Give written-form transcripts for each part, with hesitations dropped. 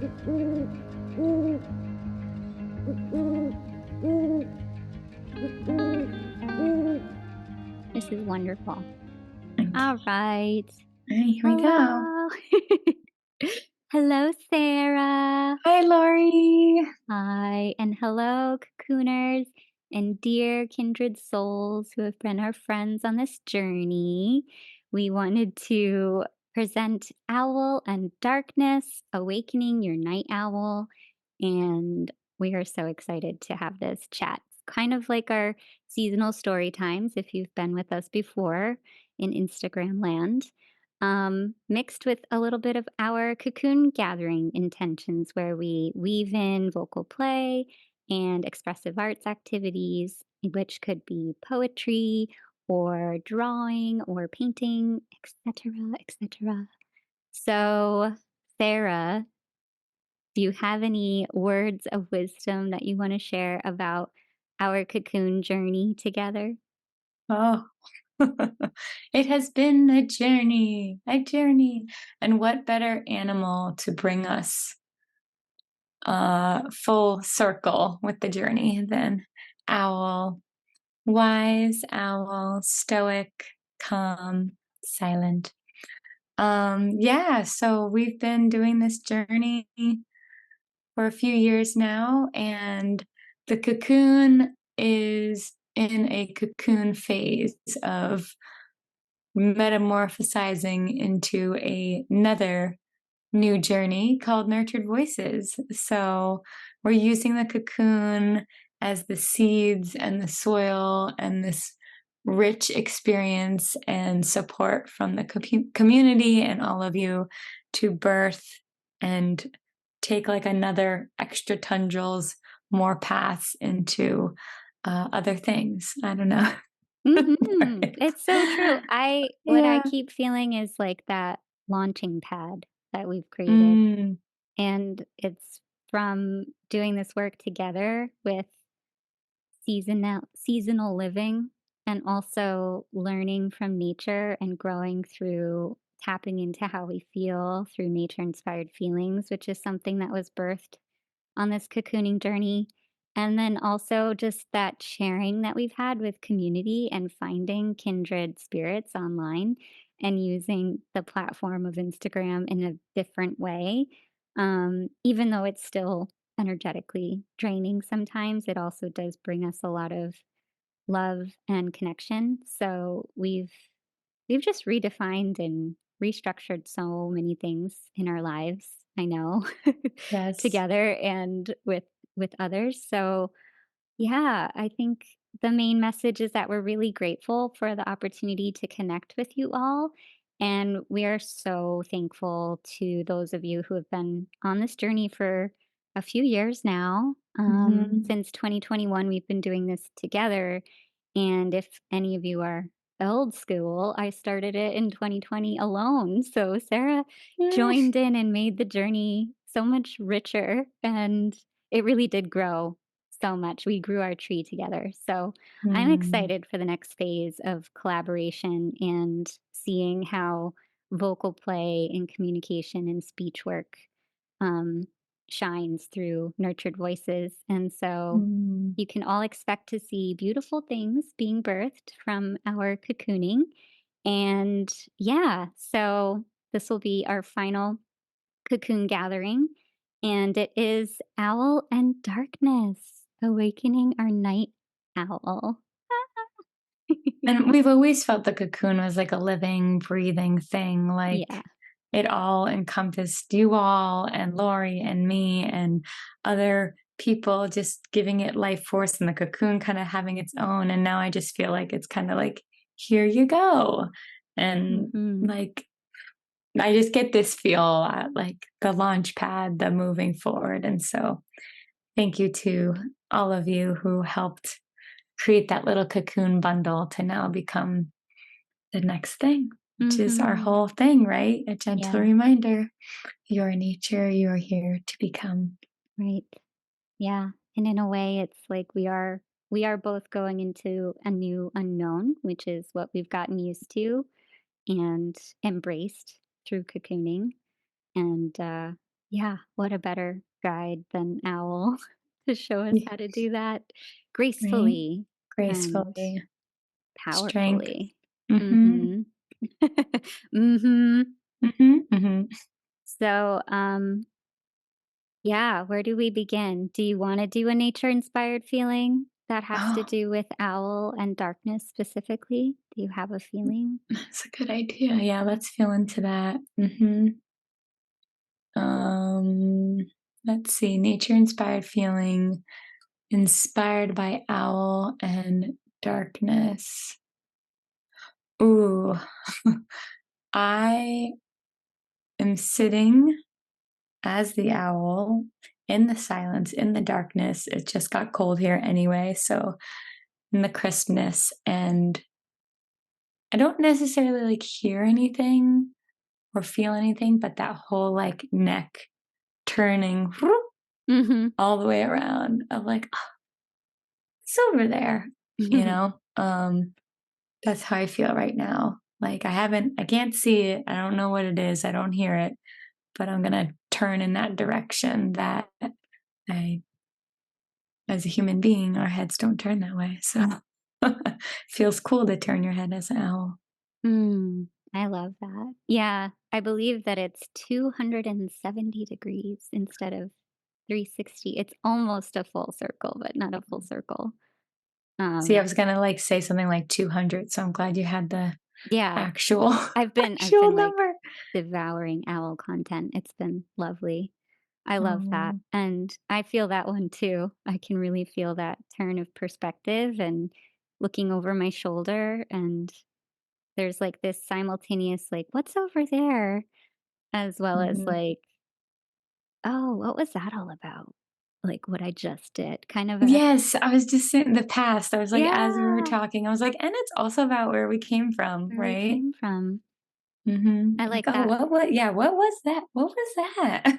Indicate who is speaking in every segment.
Speaker 1: This is wonderful.
Speaker 2: Okay.
Speaker 1: All right.
Speaker 2: All right, here we go.
Speaker 1: Hello. Hello, Sarah.
Speaker 2: Hi, Laurie.
Speaker 1: Hi, and hello, cocooners and dear kindred souls who have been our friends on this journey. We wanted to present Owl and Darkness, Awakening Your Night Owl, and we are so excited to have this chat. It's kind of like our seasonal story times, if you've been with us before in Instagram land. Mixed with a little bit of our cocoon gathering intentions, where we weave in vocal play and expressive arts activities, which could be poetry or drawing or painting, etc., etc. So, Sarah, do you have any words of wisdom that you want to share about our cocoon journey together?
Speaker 2: Oh, it has been a journey, a journey. And what better animal to bring us full circle with the journey than owl? Wise owl, stoic, calm, silent. Yeah, so we've been doing this journey for a few years now, and the cocoon is in a cocoon phase of metamorphosizing into another new journey called Nurtured Voices. So we're using the cocoon as the seeds and the soil and this rich experience and support from the community and all of you to birth and take like another extra tendrils, more paths into other things. I don't know.
Speaker 1: It's so true. What I
Speaker 2: Yeah.
Speaker 1: keep feeling is like that launching pad that we've created.
Speaker 2: Mm.
Speaker 1: And it's from doing this work together with seasonal living, and also learning from nature and growing through tapping into how we feel through nature inspired feelings, which is something that was birthed on this cocooning journey. And then also just that sharing that we've had with community and finding kindred spirits online and using the platform of Instagram in a different way. Even though it's still energetically draining sometimes, it also does bring us a lot of love and connection. So we've just redefined and restructured so many things in our lives, I know,
Speaker 2: Yes.
Speaker 1: together and with others. So, yeah, I think the main message is that we're really grateful for the opportunity to connect with you all. And we are so thankful to those of you who have been on this journey for a few years now.
Speaker 2: Mhm.
Speaker 1: Since 2021, we've been doing this together. And if any of you are old school, I started it in 2020 alone. So Sarah
Speaker 2: Mm.
Speaker 1: joined in and made the journey so much richer. And it really did grow so much. We grew our tree together. So I'm
Speaker 2: Mm.
Speaker 1: excited for the next phase of collaboration and seeing how vocal play and communication and speech work um, shines through nurtured voices. And so
Speaker 2: Mm.
Speaker 1: you can all expect to see beautiful things being birthed from our cocooning. And yeah, so this will be our final cocoon gathering. And it is Owl and Darkness, awakening our night owl.
Speaker 2: And we've always felt the cocoon was like a living, breathing thing. Like
Speaker 1: Yeah.
Speaker 2: it all encompassed you all and Lori and me and other people, just giving it life force, and the cocoon kind of having its own. And now I just feel like it's kind of like, here you go. And
Speaker 1: Hmm.
Speaker 2: like, I just get this feel at like the launch pad, the moving forward. And so thank you to all of you who helped create that little cocoon bundle to now become the next thing, which is our
Speaker 1: Hmm.
Speaker 2: whole thing, right? A gentle
Speaker 1: Yeah.
Speaker 2: reminder, your nature, you're here to become.
Speaker 1: Right. Yeah. And in a way, it's like we are both going into a new unknown, which is what we've gotten used to and embraced through cocooning. And Yeah, what a better guide than owl to show us
Speaker 2: Yeah,
Speaker 1: how to do that
Speaker 2: right?
Speaker 1: gracefully and
Speaker 2: Gracefully, strength.
Speaker 1: powerfully.
Speaker 2: Mhm.
Speaker 1: Mhm. Mhm.
Speaker 2: Mhm, mhm.
Speaker 1: So, yeah, where do we begin? Do you wanna do a nature-inspired feeling that has to
Speaker 2: Oh,
Speaker 1: do with owl and darkness specifically? Do you have a feeling?
Speaker 2: that's a good idea. Yeah, let's feel into that. Mhm. Um, let's see, nature-inspired feeling, inspired by owl and darkness. Ooh, I am sitting as the owl in the silence, in the darkness. It just got cold here anyway, so in the crispness, and I don't necessarily like hear anything or feel anything, but that whole like neck turning
Speaker 1: Mhm.
Speaker 2: all the way around of like, "Oh, it's over there, you know? That's how I feel right now. Like I can't see it. I don't know what it is. I don't hear it, but I'm gonna turn in that direction that I, as a human being, our heads don't turn that way. So feels cool to turn your head as an owl.
Speaker 1: Mm, I love that. Yeah, I believe that it's 270 degrees instead of 360. It's almost a full circle, but not a full circle.
Speaker 2: See, I
Speaker 1: Um,
Speaker 2: was gonna like say something like 200, so I'm glad you had the
Speaker 1: yeah,
Speaker 2: actual
Speaker 1: I've
Speaker 2: actual
Speaker 1: been like
Speaker 2: number.
Speaker 1: devouring owl content. It's been lovely. I love that.
Speaker 2: Oh,
Speaker 1: And I feel that one too. I can really feel that turn of perspective and looking over my shoulder, and there's like this simultaneous like what's over there, as well as
Speaker 2: mhm.
Speaker 1: like, oh, what was that all about? Like what I just did. Kind of a
Speaker 2: Yes, I was just saying the past. I was like, as we were
Speaker 1: yeah,
Speaker 2: talking, I was like, and it's also about where we came from,
Speaker 1: where we
Speaker 2: right?
Speaker 1: came from.
Speaker 2: Mhm.
Speaker 1: I
Speaker 2: Like,
Speaker 1: like
Speaker 2: oh,
Speaker 1: that.
Speaker 2: what yeah, what was that? What was that?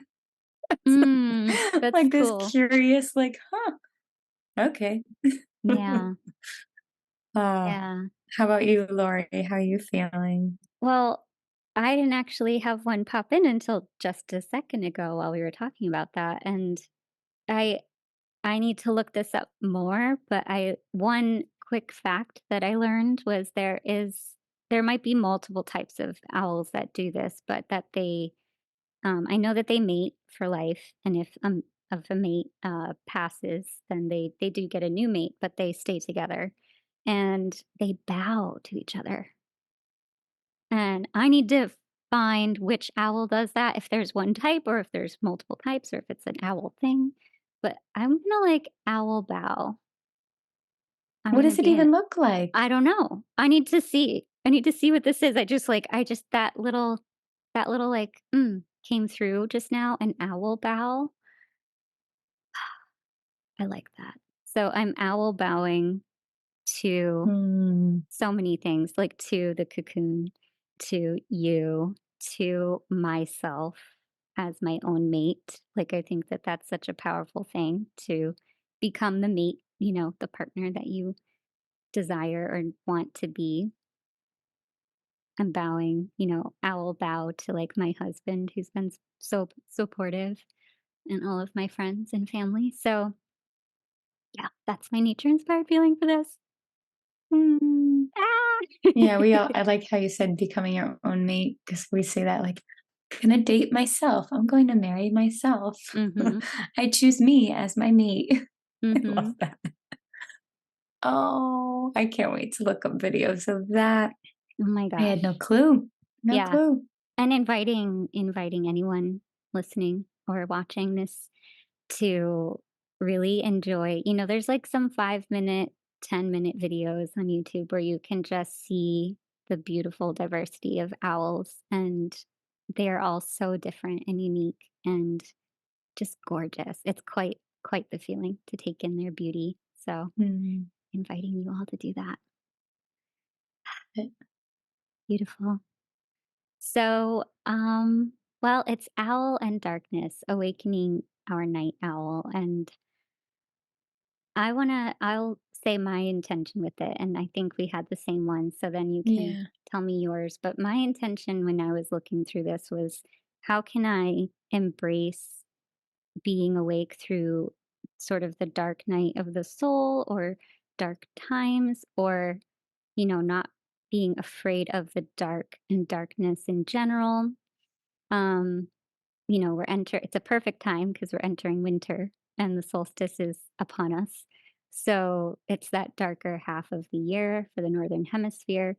Speaker 1: That's
Speaker 2: Like this
Speaker 1: cool.
Speaker 2: curious, like, huh, okay.
Speaker 1: Yeah.
Speaker 2: Oh,
Speaker 1: Yeah.
Speaker 2: how about you, Lori? How are you feeling?
Speaker 1: Well, I didn't actually have one pop in until just a second ago while we were talking about that. And I I need to look this up more, but I one quick fact that I learned was there might be multiple types of owls that do this, but that they I know that they mate for life, and if a mate passes, then they do get a new mate, but they stay together, and they bow to each other. And I need to find which owl does that, if there's one type or if there's multiple types or if it's an owl thing. But I'm gonna like owl bow. I'm
Speaker 2: What
Speaker 1: gonna
Speaker 2: does it
Speaker 1: be
Speaker 2: even
Speaker 1: it.
Speaker 2: look like?
Speaker 1: I don't know. I need to see. I need to see what this is. I just that little like came through just now, an owl bow. I like that. So I'm owl bowing to
Speaker 2: Hmm.
Speaker 1: so many things, like to the cocoon, to you, to myself as my own mate. Like, I think that that's such a powerful thing to become the mate, the partner that you desire or want to be. I'm bowing, I will bow to like my husband who's been so supportive and all of my friends and family. So, yeah, that's my nature inspired feeling for this.
Speaker 2: Hmm.
Speaker 1: Ah!
Speaker 2: Yeah, we all I like how you said becoming your own mate because we say that like, "I'm gonna date myself. I'm going to marry myself.
Speaker 1: Mhm.
Speaker 2: I choose me as my mate." I love
Speaker 1: Mhm.
Speaker 2: that. Oh, I can't wait to look up videos of that.
Speaker 1: Oh my
Speaker 2: I had no
Speaker 1: gosh.
Speaker 2: clue. No
Speaker 1: Yeah.
Speaker 2: clue.
Speaker 1: And inviting anyone listening or watching this to really enjoy, there's like some 5-minute, 10-minute videos on YouTube where you can just see the beautiful diversity of owls, and they're all so different and unique and just gorgeous. It's quite the feeling to take in their beauty. So,
Speaker 2: Mm.
Speaker 1: inviting you all to do that.
Speaker 2: Eh,
Speaker 1: Beautiful. So, well, it's Owl and Darkness, awakening our night owl. And I'll say my intention with it. And I think we had the same one. So then you can
Speaker 2: Yeah.
Speaker 1: tell me yours. But my intention when I was looking through this was how can I embrace being awake through sort of the dark night of the soul or dark times or, not being afraid of the dark and darkness in general. Um, it's a perfect time because we're entering winter and the solstice is upon us. So it's that darker half of the year for the northern hemisphere.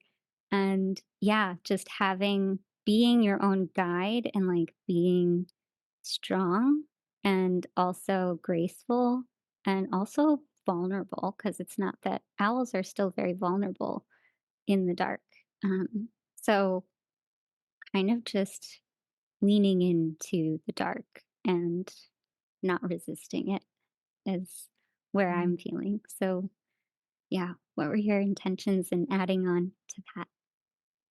Speaker 1: And yeah, just being your own guide and like being strong and also graceful and also vulnerable because it's not that owls are still very vulnerable in the dark. Um, so kind of just leaning into the dark and not resisting it is where I'm
Speaker 2: Mm.
Speaker 1: feeling. So, yeah, what were your intentions in adding on to that?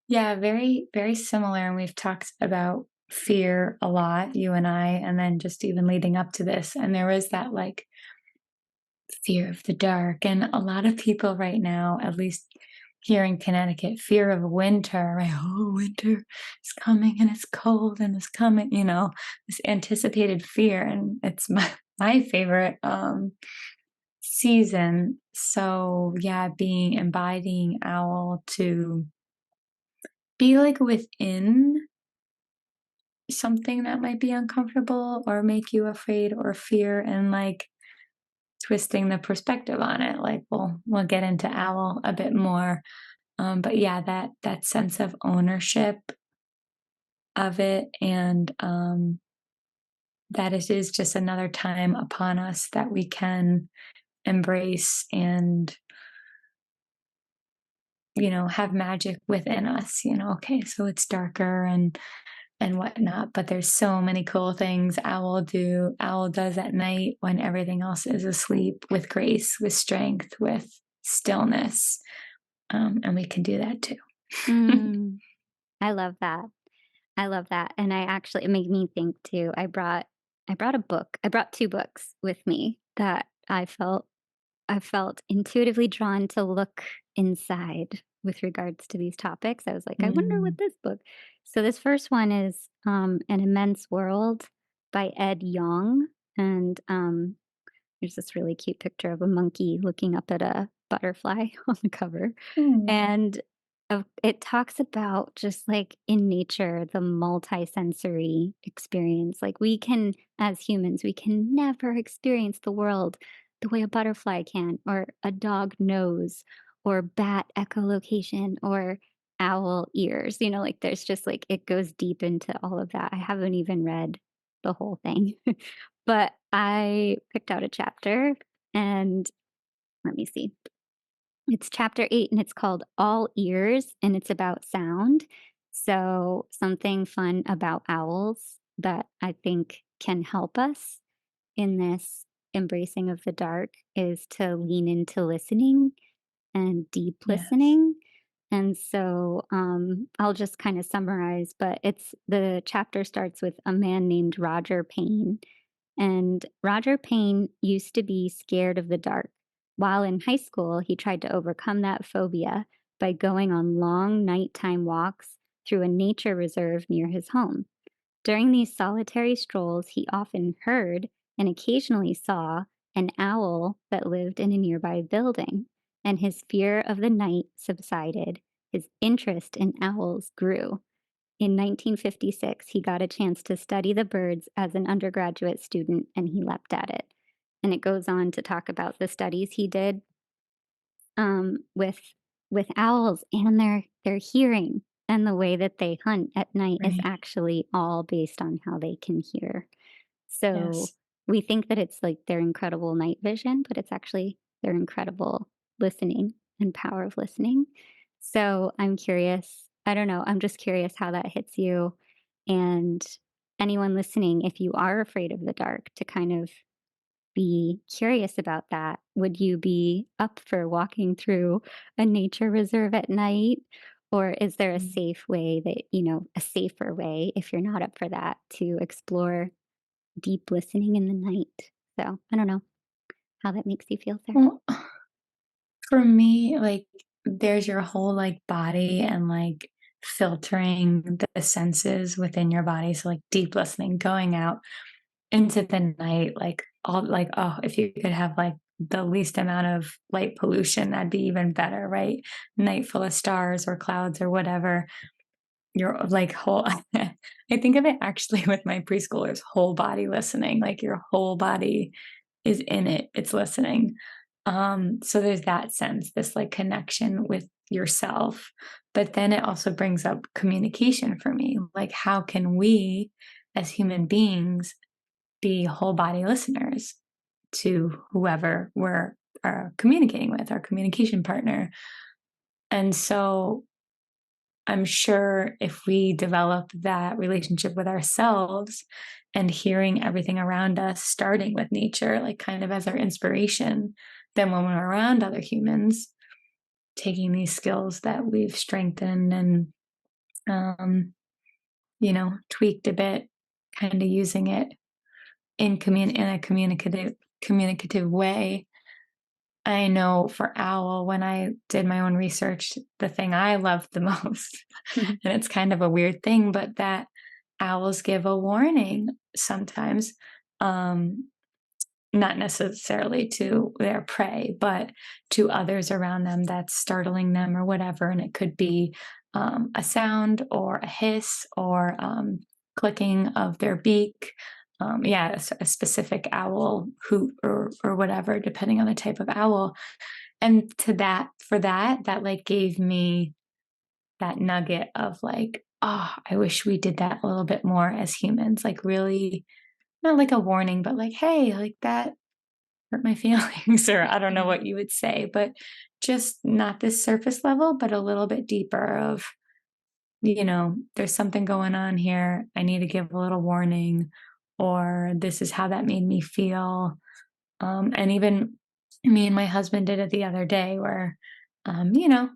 Speaker 2: Yeah, very, very similar. And we've talked about fear a lot, you and I, and then just even leading up to this. And there was that like fear of the dark. And a lot of people right now, at least here in Connecticut, fear of winter, right? Oh, winter is coming and it's cold and it's coming, this anticipated fear. And it's my favorite season. So yeah, being embodying owl to be like within something that might be uncomfortable or make you afraid or fear and like twisting the perspective on it. Like we'll get into owl a bit more. But yeah, that sense of ownership of it and that it is just another time upon us that we can embrace and have magic within us. Okay, so it's darker and whatnot. But there's so many cool things owl does at night when everything else is asleep with grace, with strength, with stillness. And we can do that too.
Speaker 1: Mm, I love that. I love that. And it made me think too. I brought a book. I brought 2 books with me that I felt intuitively drawn to look inside with regards to these topics. I was like, I wonder
Speaker 2: Mm,
Speaker 1: what this book. So this first one is An Immense World by Ed Yong. And there's this really cute picture of a monkey looking up at a butterfly on the cover.
Speaker 2: mm,
Speaker 1: And it talks about just like in nature, the multisensory experience. Like as humans, we can never experience the world the way a butterfly can, or a dog knows, or bat echolocation, or owl ears. Like there's just like it goes deep into all of that. I haven't even read the whole thing, but I picked out a chapter and let me see. It's chapter 8 and it's called All Ears and it's about sound. So, something fun about owls that I think can help us in this embracing of the dark is to lean into listening and deep
Speaker 2: yes.
Speaker 1: listening. And so I'll just kind of summarize, but the chapter starts with a man named Roger Payne, and Roger Payne used to be scared of the dark. While in high school, he tried to overcome that phobia by going on long nighttime walks through a nature reserve near his home. During these solitary strolls, he often heard and occasionally saw an owl that lived in a nearby building, and his fear of the night subsided. His interest in owls grew. In 1956, he got a chance to study the birds as an undergraduate student and he leapt at it. And it goes on to talk about the studies he did with owls and their hearing, and the way that they hunt at night is
Speaker 2: Right.
Speaker 1: actually all based on how they can hear. So
Speaker 2: Yes.
Speaker 1: we think that it's like their incredible night vision, but it's actually their incredible listening and power of listening. So I'm curious. I don't know. I'm just curious how that hits you. And anyone listening, if you are afraid of the dark, to kind of be curious about that. Would you be up for walking through a nature reserve at night? Or is there a
Speaker 2: Mm.
Speaker 1: safe way a safer way if you're not up for that to explore deep listening in the night? So I don't know how that makes you feel there.
Speaker 2: Well, for me, like, there's your whole, like, body and, like, filtering the senses within your body. So like deep listening, going out into the night, like all like, oh, if you could have like the least amount of light pollution, that'd be even better, right? Night full of stars or clouds or whatever. Your like whole I think of it actually with my preschoolers, whole body listening, like your whole body is in it, it's listening. So there's that sense, this like connection with yourself. But then it also brings up communication for me. Like, how can we as human beings be whole body listeners to whoever we're communicating with, our communication partner? And so I'm sure if we develop that relationship with ourselves and hearing everything around us, starting with nature, like kind of as our inspiration, then when we're around other humans, taking these skills that we've strengthened and, um, tweaked a bit, kind of using it in a communicative way. I know for Owl, when I did my own research, the thing I loved the most, and it's kind of a weird thing, but that owls give a warning sometimes, um, not necessarily to their prey, but to others around them that's startling them or whatever. And it could be a sound or a hiss or clicking of their beak. Yeah, a specific owl hoot or whatever, depending on the type of owl. And for that like gave me that nugget of like, oh, I wish we did that a little bit more as humans. Like, really, not like a warning, but like, hey, like that hurt my feelings, or I don't know
Speaker 1: Mhm.
Speaker 2: what you would say, but just not this surface level, but a little bit deeper of, there's something going on here. I need to give a little warning, or this is how that made me feel. And even me and my husband did it the other day where,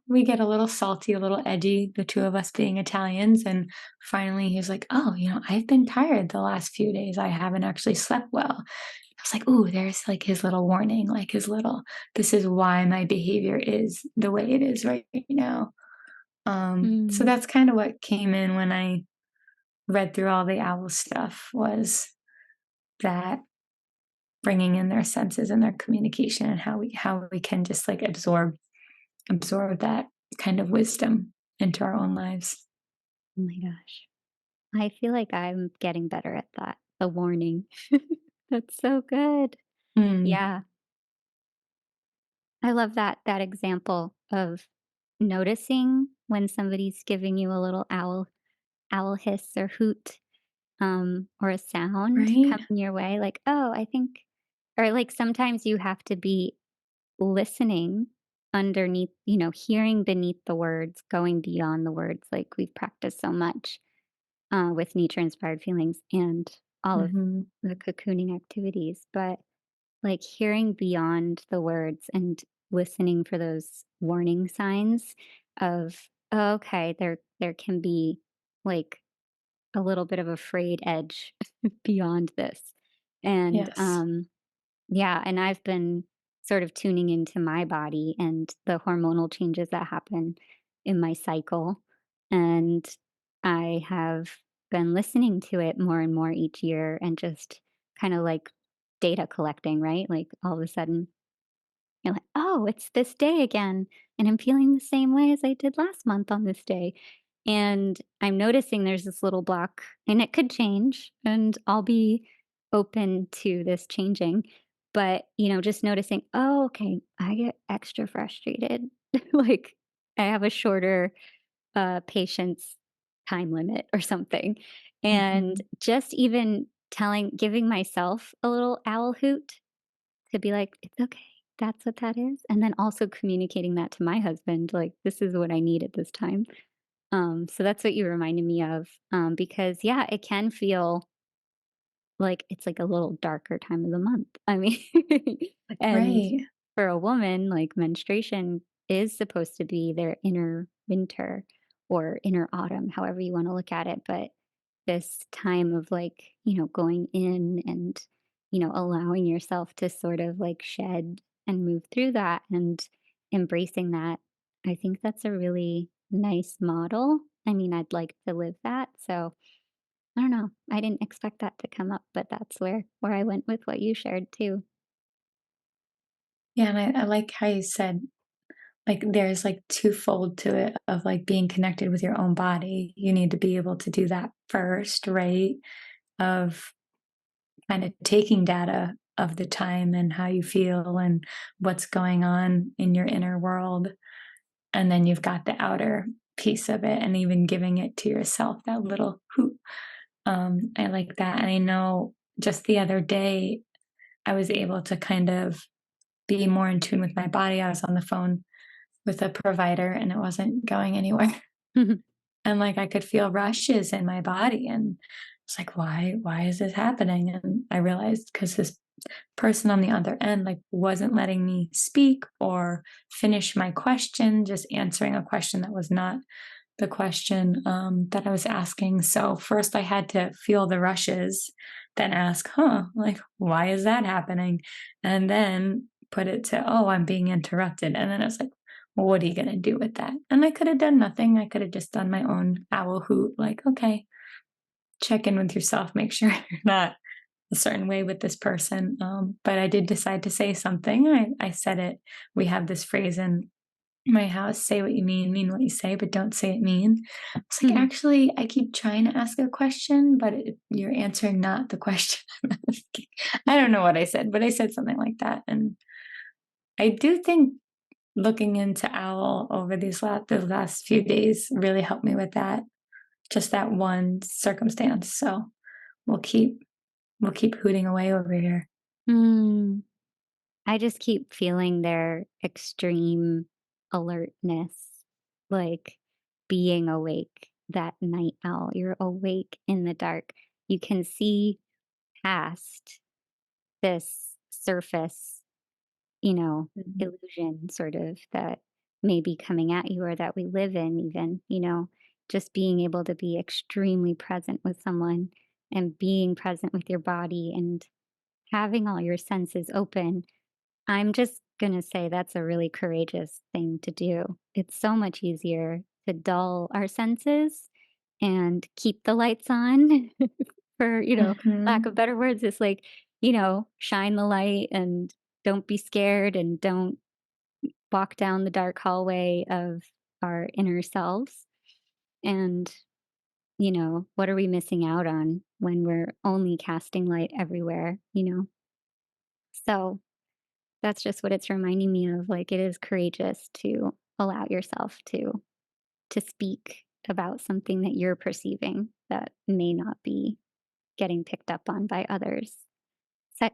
Speaker 2: we get a little salty, a little edgy, the two of us being Italians. And finally he was like, oh, I've been tired the last few days. I haven't actually slept well. I was like, "Ooh, there's like his little warning, like his little, this is why my behavior is the way it is right now." So
Speaker 1: Mm.
Speaker 2: that's kind of what came in when I read through all the owl stuff, was that bringing in their senses and their communication, and how we can just like absorb that kind of wisdom into our own lives.
Speaker 1: Oh my gosh. I feel like I'm getting better at that. The warning. That's so good.
Speaker 2: Mm,
Speaker 1: Yeah. I love that example of noticing when somebody's giving you a little owl hiss or hoot, or a sound
Speaker 2: right?
Speaker 1: coming your way, like, "Oh, I think," or, like, sometimes you have to be listening underneath, hearing beneath the words, going beyond the words, like we've practiced so much, with nature-inspired feelings and all of
Speaker 2: Mhm.
Speaker 1: the cocooning activities, but, like, hearing beyond the words and listening for those warning signs of, "Oh, okay, there can be, like, a little bit of a frayed edge beyond this." And,
Speaker 2: Yes.
Speaker 1: yeah, and I've been sort of tuning into my body and the hormonal changes that happen in my cycle, and I have been listening to it more and more each year and just kinda like data collecting, right? Like, all of a sudden you're like, "Oh, it's this day again, and I'm feeling the same way as I did last month on this day." And I'm noticing there's this little block, and it could change, and I'll be open to this changing. But, just noticing, "Oh, okay, I get extra frustrated." Like, I have a shorter, patience time limit or something. And
Speaker 2: Mhm.
Speaker 1: just even giving myself a little owl hoot to be like, "It's okay. That's what that is." And then also communicating that to my husband, like, "This is what I need at this time." So that's what you reminded me of, because, yeah, it can feel like it's like a little darker time of the month. I mean, and
Speaker 2: Right.
Speaker 1: for a woman, like, menstruation is supposed to be their inner winter or inner autumn, however you wanna look at it, but this time of, like, going in and, allowing yourself to sort of, like, shed and move through that and embracing that. I think that's a really nice model, I mean, I'd like to live that, so I don't know. I didn't expect that to come up, but that's where I went with what you shared too.
Speaker 2: Yeah, and I like how you said, like, there's, like, twofold to it of, like, being connected with your own body. You need to be able to do that first, right? Of kinda taking data of the time and how you feel and what's going on in your inner world, and then you've got the outer piece of it and even giving it to yourself, that little hoot. I like that, and I know just the other day, I was able to kind of be more in tune with my body. I was on the phone with a provider, and it wasn't going anywhere. And, like, I could feel rushes in my body, and it's like, "Why is this happening?" And I realized because this person on the other end, like, wasn't letting me speak or finish my question, just answering a question that was not the question, that I was asking. So first I had to feel the rushes, then ask, "Huh, like, why is that happening?" And then put it to, "Oh, I'm being interrupted." And then I was like, "Well, what are you gonna do with that?" And I could have done nothing. I could have just done my own owl hoot, like, "Okay, check in with yourself, make sure you're not a certain way with this person." But I did decide to say something. I said it. We have this phrase in my house, say what you mean what you say, but don't say it mean. It's like, actually, I keep trying to ask a question, but you're answering not the question I'm asking. I don't know what I said, but I said something like that. And I do think looking into owl over the last few days really helped me with that, just that one circumstance. So we'll keep we'll keep hooting away over here.
Speaker 1: Mm. I just keep feeling their extreme alertness, like being awake, that night owl. You're awake in the dark. You can see past this surface, you know,
Speaker 2: Mhm.
Speaker 1: illusion sort of that may be coming at you or that we live in, even, just being able to be extremely present with someone and being present with your body and having all your senses open. I'm just gonna say that's a really courageous thing to do. It's so much easier to dull our senses and keep the lights on for, lack of
Speaker 2: Mhm.
Speaker 1: better words. It's like, shine the light and don't be scared and don't walk down the dark hallway of our inner selves. And, what are we missing out on when we're only casting light everywhere, So that's just what it's reminding me of, like, it is courageous to allow yourself to speak about something that you're perceiving that may not be getting picked up on by others.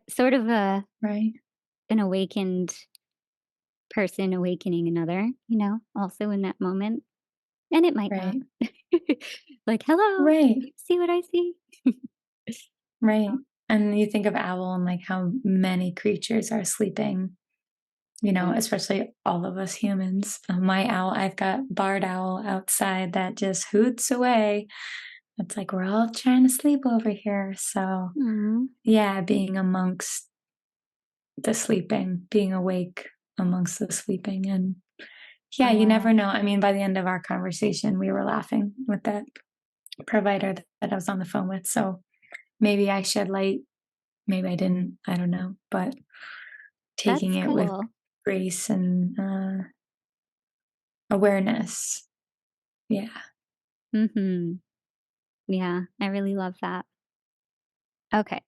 Speaker 1: Sort of
Speaker 2: Right,
Speaker 1: an awakened person awakening another, also in that moment, and it might not.
Speaker 2: right,
Speaker 1: Like, "Hello,
Speaker 2: right.
Speaker 1: you see what I see?"
Speaker 2: Right. And you think of owl and like how many creatures are sleeping,
Speaker 1: Yeah.
Speaker 2: especially all of us humans. My owl, I've got barred owl outside that just hoots away. It's like we're all trying to sleep over here. So,
Speaker 1: Aw.
Speaker 2: yeah, being amongst the sleeping, being awake amongst the sleeping. And yeah, you
Speaker 1: Yeah.
Speaker 2: never know. I mean, by the end of our conversation, we were laughing with that provider that I was on the phone with. So maybe I shed light. Maybe I didn't. I don't know. But taking
Speaker 1: That's
Speaker 2: it with
Speaker 1: cool.
Speaker 2: grace and, awareness. Yeah,
Speaker 1: Mhm. Yeah, I really love that. Okay.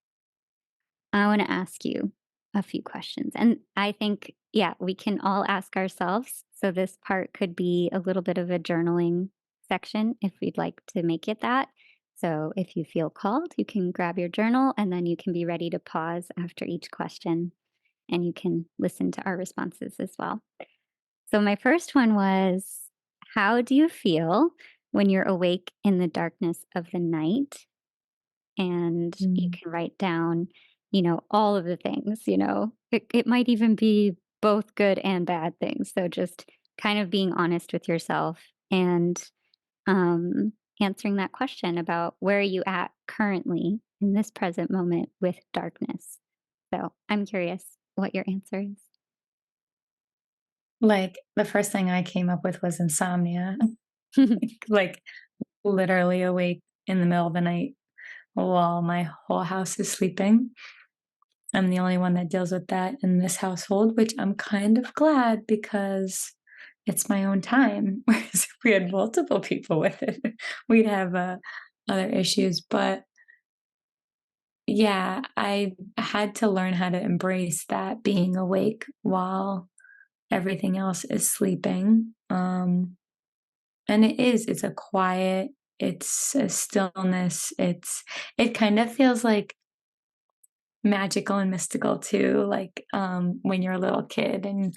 Speaker 1: I want to ask you a few questions. And I think, yeah, we can all ask ourselves. So this part could be a little bit of a journaling section if we'd like to make it that. So if you feel called, you can grab your journal and then you can be ready to pause after each question and you can listen to our responses as well. So my first one was, how do you feel when you're awake in the darkness of the night? And you
Speaker 2: mm,
Speaker 1: can write down, all of the things, it might even be both good and bad things. So just kind of being honest with yourself and um, answering that question about where are you at currently in this present moment with darkness. So I'm curious what your answer is.
Speaker 2: like, the first thing I came up with was insomnia. like literally awake in the middle of the night while my whole house is sleeping. I'm the only one that deals with that in this household, which I'm kind of glad because it's my own time. Whereas if we had multiple people with it, we'd have other issues. But yeah, I had to learn how to embrace that being awake while everything else is sleeping. And it's a quiet, it's a stillness. It kind of feels like magical and mystical too, like, when you're a little kid and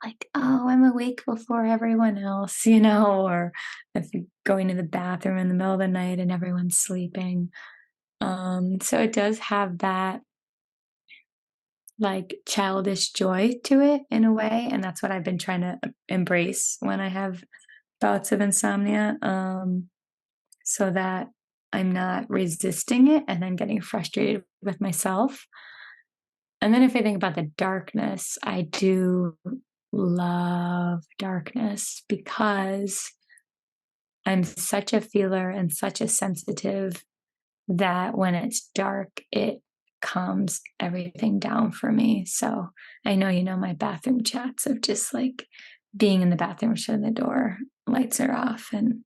Speaker 2: like, "Oh, I'm awake before everyone else," or if you're going to the bathroom in the middle of the night and everyone's sleeping. So it does have that, like, childish joy to it in a way, and that's what I've been trying to embrace when I have bouts of insomnia, so that I'm not resisting it and then getting frustrated with myself. And then if I think about the darkness, I do love darkness because I'm such a feeler and such a sensitive that when it's dark, it calms everything down for me. So I know my bathroom chats of just like being in the bathroom, shutting the door, lights are off, and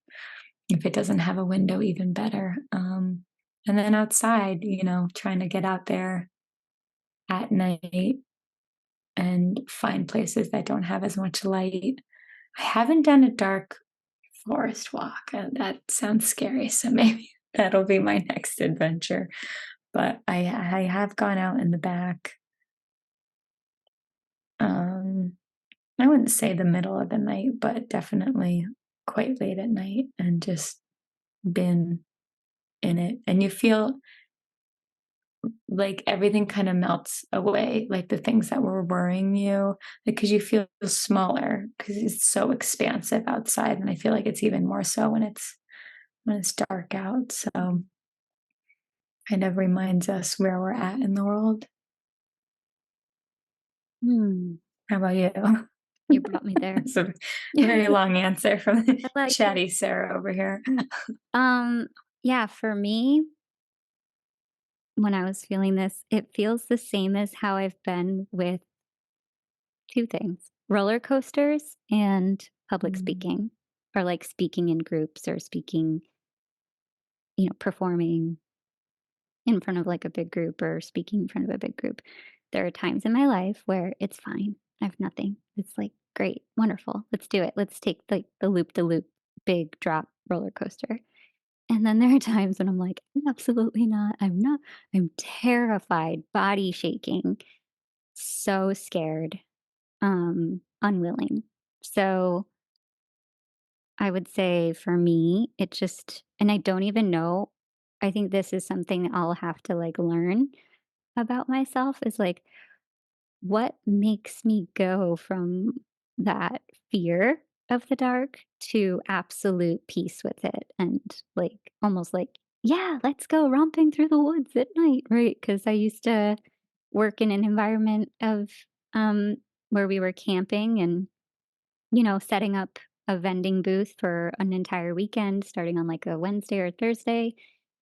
Speaker 2: if it doesn't have a window, even better. And then outside, trying to get out there at night and find places that don't have as much light. I haven't done a dark forest walk, and that sounds scary, so maybe that'll be my next adventure. But I have gone out in the back. Um, I wouldn't say the middle of the night, but definitely quite late at night and just been in it. And you feel like everything kind of melts away, like the things that were worrying you, because you feel smaller because it's so expansive outside. And I feel like it's even more so when it's dark out. So kind of reminds us where we're at in the world.
Speaker 1: Hmm,
Speaker 2: How about you?
Speaker 1: you brought me there.
Speaker 2: It's a very long answer from
Speaker 1: I like it.
Speaker 2: chatty Sarah over here.
Speaker 1: Um, yeah, for me, when I was feeling this, it feels the same as how I've been with 2 things, roller coasters and public
Speaker 2: Mm,
Speaker 1: speaking, or, like, speaking in groups or speaking, performing in front of, like, a big group or speaking in front of a big group. There are times in my life where it's fine. I have nothing. It's like, "Great, wonderful, let's do it. Let's take, like, the loop-de-loop big drop roller coaster." And then there are times when I'm like, "Absolutely not. I'm not. I'm terrified, body shaking, so scared, unwilling." So, I would say for me, it just and I don't even know, I think this is something I'll have to, like, learn about myself is, like, what makes me go from that fear of the dark to absolute peace with it and, like, almost like, "Yeah, let's go romping through the woods at night," right? Because I used to work in an environment of, um, where we were camping and, setting up a vending booth for an entire weekend starting on, like, a Wednesday or Thursday,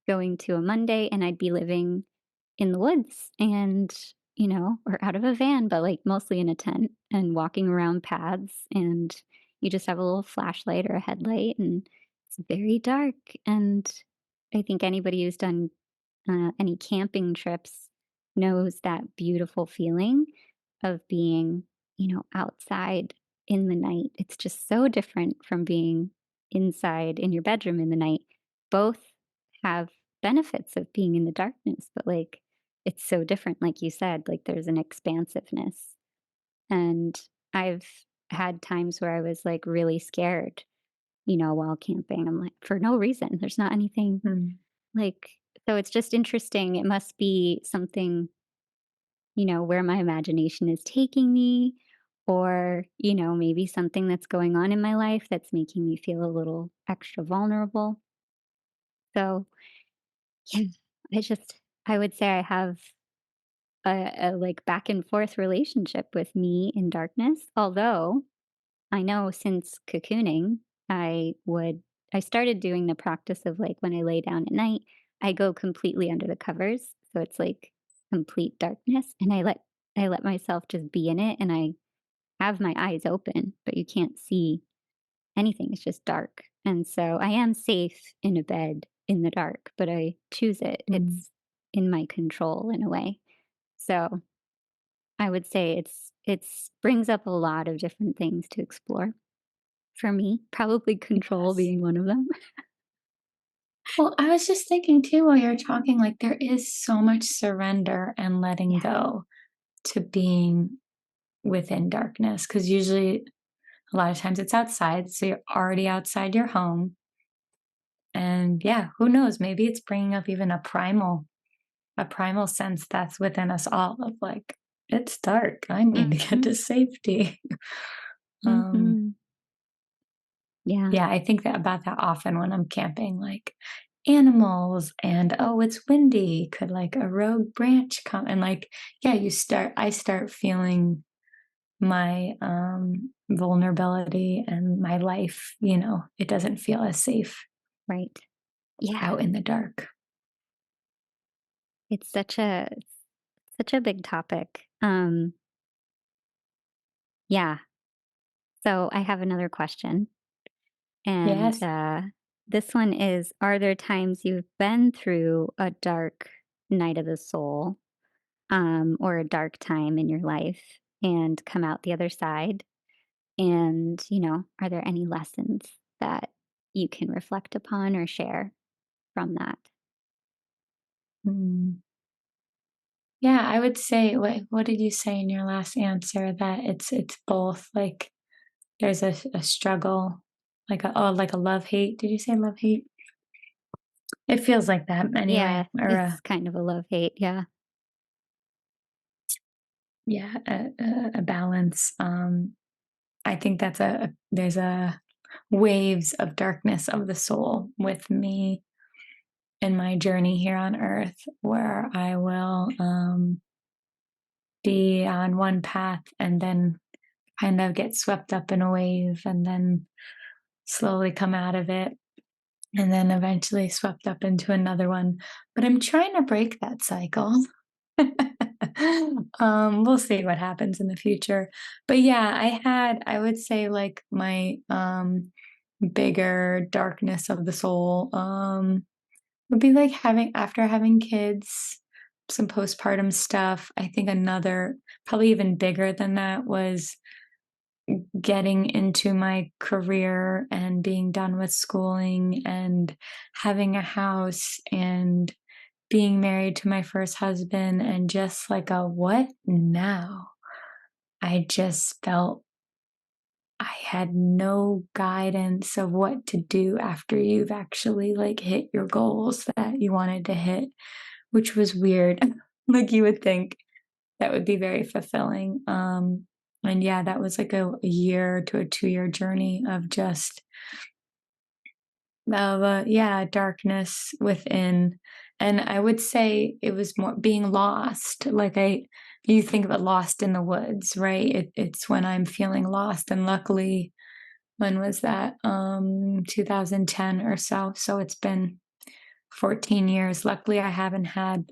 Speaker 1: going to a Monday, and I'd be living in the woods and, or out of a van, but, like, mostly in a tent and walking around paths, and you just have a little flashlight or a headlight, and it's very dark, and I think anybody who's done, any camping trips knows that beautiful feeling of being, outside in the night. It's just so different from being inside in your bedroom in the night. Both have benefits of being in the darkness, but like it's so different. Like you said, like there's an expansiveness. And I've had times where I was like really scared, while camping. I'm like, for no reason. There's not anything
Speaker 2: mm,
Speaker 1: like, so it's just interesting. It must be something, where my imagination is taking me, or, maybe something that's going on in my life that's making me feel a little extra vulnerable. So, yeah, I would say I have a like back and forth relationship with me in darkness. Although I know since cocooning, I would I started doing the practice of, like, when I lay down at night, I go completely under the covers, so it's, like, complete darkness, and I let myself just be in it, and I have my eyes open, but you can't see anything, it's just dark, and so I am safe in a bed in the dark, but I choose it.
Speaker 2: Mm.
Speaker 1: It's in my control in a way. So, I would say it's brings up a lot of different things to explore for me, probably control
Speaker 2: Yes.
Speaker 1: being one of them.
Speaker 2: Well, I was just thinking too while you're talking, like there is so much surrender and letting
Speaker 1: Yeah,
Speaker 2: go to being within darkness. Cause usually a lot of times it's outside. So you're already outside your home. And yeah, who knows? Maybe it's bringing up even a primal sense that's within us all of like, it's dark. I need to get
Speaker 1: mhm,
Speaker 2: to safety. um,
Speaker 1: mhm. Yeah,
Speaker 2: Yeah, I think that about that often when I'm camping, like animals and oh, it's windy. Could like a rogue branch come? And like, yeah, I start feeling my vulnerability and my life, it doesn't feel as safe
Speaker 1: right. Yeah,
Speaker 2: out in the dark.
Speaker 1: it's such a big topic. Yeah, so I have another question, and,
Speaker 2: Yes.
Speaker 1: this one is, are there times you've been through a dark night of the soul, or a dark time in your life and come out the other side? And, are there any lessons that you can reflect upon or share from that?
Speaker 2: Mm. Yeah, I would say what did you say in your last answer that it's both like there's a struggle like a love hate. Did you say love hate? It feels like that
Speaker 1: Yeah,
Speaker 2: anyway, or
Speaker 1: it's kind of a love-hate, yeah.
Speaker 2: yeah, a balance. I think that's there's a waves of darkness of the soul with me in my journey here on earth where I will be on one path and then kind of get swept up in a wave and then slowly come out of it and then eventually swept up into another one. But I'm trying to break that cycle. We'll see what happens in the future. But yeah, I would say like my bigger darkness of the soul would be like after having kids, some postpartum stuff. I think another probably even bigger than that was getting into my career and being done with schooling and having a house and being married to my first husband and just like a what now? I just felt I had no guidance of what to do after you've actually like hit your goals that you wanted to hit, which was weird. Like you would think that would be very fulfilling. And yeah, that was like a year to a 2 year journey of just yeah, darkness within. And I would say it was more being lost. You think of it lost in the woods, right? It's when I'm feeling lost. And luckily, when was that? 2010 or so. So it's been 14 years. Luckily, I haven't had